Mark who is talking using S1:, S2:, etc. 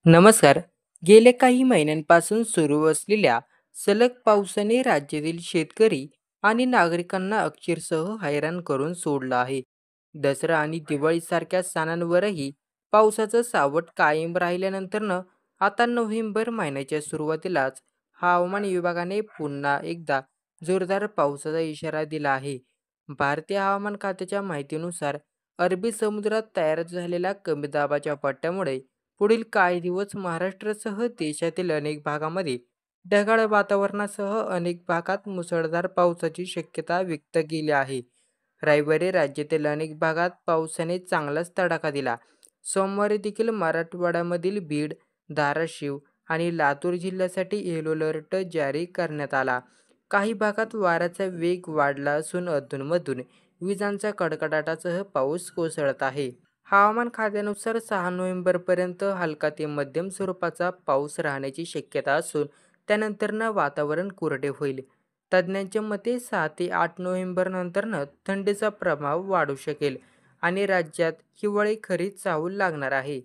S1: नमस्कार. गेल्या काही महिन्यांपासून सुरू असलेल्या सलग पावसाने राज्यातील शेतकरी आणि नागरिकांना अक्षरशः हैराण करून सोडलं आहे. दसरा आणि दिवाळीसारख्या सणांवरही पावसाचं सावट कायम राहिल्यानंतरनं आता नोव्हेंबर महिन्याच्या सुरुवातीलाच हवामान विभागाने पुन्हा एकदा जोरदार पावसाचा इशारा दिला आहे. भारतीय हवामान खात्याच्या माहितीनुसार अरबी समुद्रात तयार झालेल्या कमी दाबाच्या पट्ट्यामुळे पुढील काही दिवस महाराष्ट्रासह देशातील अनेक भागामध्ये ढगाळ वातावरणासह अनेक भागात मुसळधार पावसाची शक्यता व्यक्त केली आहे. रविवारी राज्यातील अनेक भागात पावसाने चांगलाच तडाखा दिला. सोमवारी देखील मराठवाड्यामधील बीड, धाराशिव आणि लातूर जिल्ह्यासाठी येलो अलर्ट जारी करण्यात आला. काही भागात वाऱ्याचा वेग वाढला असून अधूनमधून विजांच्या कडकडाटासह पाऊस कोसळत आहे. हवामान खात्यानुसार 6 नोव्हेंबरपर्यंत हलका ते मध्यम स्वरूपाचा पाऊस राहण्याची शक्यता असून त्यानंतरनं वातावरण कोरडे होईल. तज्ज्ञांच्या मते 6 ते 8 नोव्हेंबर नंतरनं थंडीचा प्रभाव वाढू शकेल आणि राज्यात हिवाळी खरी चाहूल लागणार आहे.